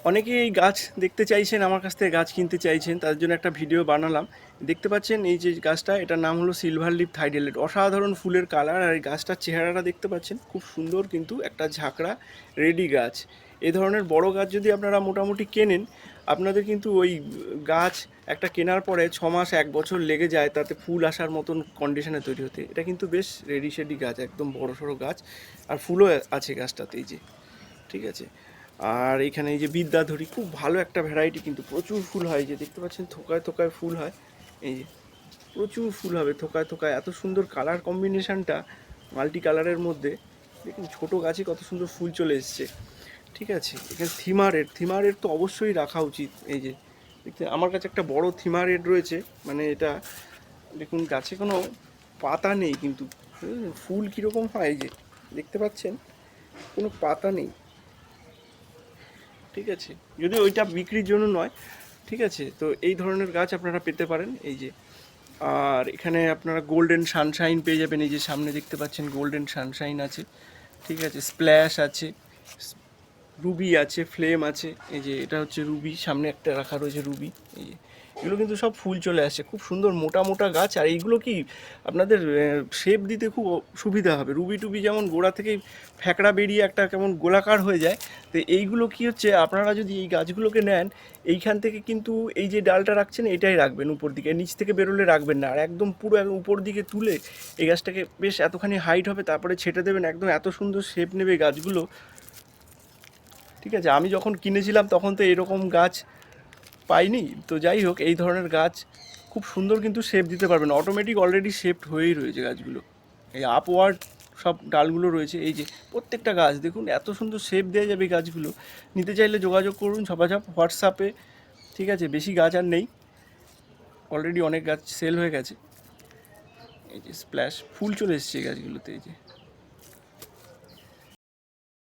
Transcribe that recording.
অনেকেই এই গাছ দেখতে চাইছেন, আমার কাছ থেকে গাছ কিনতে চাইছেন, তার জন্য একটা ভিডিও বানালাম। দেখতে পাচ্ছেন এই যে গাছটা, এটার নাম হলো সিলভার লিফ থাইডেলেট। অসাধারণ ফুলের কালার, আর এই গাছটার চেহারাটা দেখতে পাচ্ছেন খুব সুন্দর, কিন্তু একটা ঝাঁকড়া রেডি গাছ। এই ধরনের বড় গাছ যদি আপনারা মোটামুটি কেনেন, আপনাদের কিন্তু ওই গাছ একটা কেনার পরে 6 মাস 1 বছর লেগে যায় তাতে ফুল আসার মতন কন্ডিশনে তৈরি হতে। এটা কিন্তু বেশ রেডি শেডি গাছ, একদম বড় সড়ো গাছ, আর ফুলও আছে গাছটাতে, এই যে, ঠিক আছে। আর এখানে এই যে বিদ্যাধরী, খুব ভালো একটা ভ্যারাইটি, কিন্তু প্রচুর ফুল হয়, যে দেখতে পাচ্ছেন থোকায় থোকায় ফুল হয়, এই যে প্রচুর ফুল হবে থোকায় থোকায়। এত সুন্দর কালার কম্বিনেশনটা মাল্টি কালারের মধ্যে, দেখুন ছোটো গাছে কত সুন্দর ফুল চলে এসছে, ঠিক আছে। এখানে থিমারের তো অবশ্যই রাখা উচিত। এই যে দেখতে, আমার কাছে একটা বড় থিমারের রয়েছে, মানে এটা দেখুন গাছে কোনো পাতা নেই, কিন্তু ফুল কীরকম হয়, এই যে দেখতে পাচ্ছেন কোনো পাতা নেই, ঠিক আছে। যদি ওইটা বিক্রির জন্য নয়, ঠিক আছে, তো এই ধরনের গাছ আপনারা পেতে পারেন, এই যে। আর এখানে আপনারা গোল্ডেন সানশাইন পেয়ে যাবেন, এই যে সামনে দেখতে পাচ্ছেন গোল্ডেন সানশাইন আছে, ঠিক আছে, স্প্ল্যাশ আছে, রুবি আছে, ফ্লেম আছে, এই যে এটা হচ্ছে রুবি, সামনে একটা রাখা রয়েছে রুবি, এই যে এগুলো কিন্তু সব ফুল চলে আসছে, খুব সুন্দর মোটা মোটা গাছ। আর এইগুলো কি আপনাদের শেপ দিতে খুব সুবিধা হবে। রুবি টুবি যেমন গোড়া থেকেই ফ্যাকড়া বেরিয়ে একটা কেমন গোলাকার হয়ে যায়, তো এইগুলো কি হচ্ছে, আপনারা যদি এই গাছগুলোকে নেন, এইখান থেকে কিন্তু এই যে ডালটা রাখছেন এটাই রাখবেন উপর দিকে, নিচ থেকে বেরোলে রাখবেন না, আর একদম পুরো একদম উপর দিকে তুলে এই গাছটাকে বেশ এতখানি হাইট হবে, তারপরে ছেটে দেবেন, একদম এত সুন্দর শেপ নেবে গাছগুলো, ঠিক আছে। আমি যখন কিনেছিলাম তখন তো এরকম গাছ পাইনি, তো যাই হোক, এই ধরনের গাছ খুব সুন্দর কিন্তু শেপ দিতে পারবেন, অটোমেটিক অলরেডি শেপড হয়েই রয়েছে গাছগুলো, এই আপওয়ার্ড সব ডালগুলো রয়েছে, এই যে প্রত্যেকটা গাছ দেখুন এত সুন্দর শেপ দেওয়া যাবে গাছগুলো। নিতে চাইলে যোগাযোগ করুন ঝপাঝপ হোয়াটসঅ্যাপে, ঠিক আছে। বেশি গাছ আর নেই, অলরেডি অনেক গাছ সেল হয়ে গেছে। এই যে স্প্ল্যাশ ফুল চলে এসছে এই গাছগুলোতে, এই যে